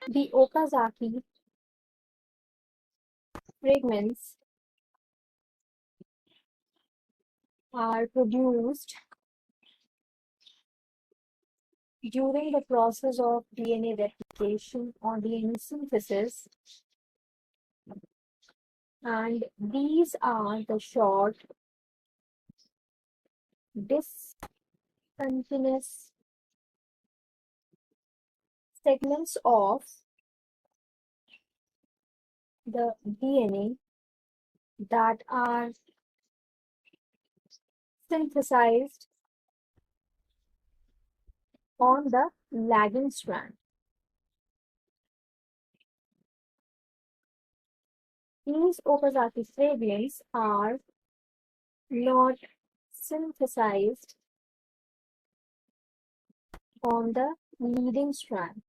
The Okazaki fragments are produced during the process of DNA replication or DNA synthesis, and these are the short, discontinuous segments of the DNA that are synthesized on the lagging strand. These Okazaki fragments are not synthesized on the leading strand.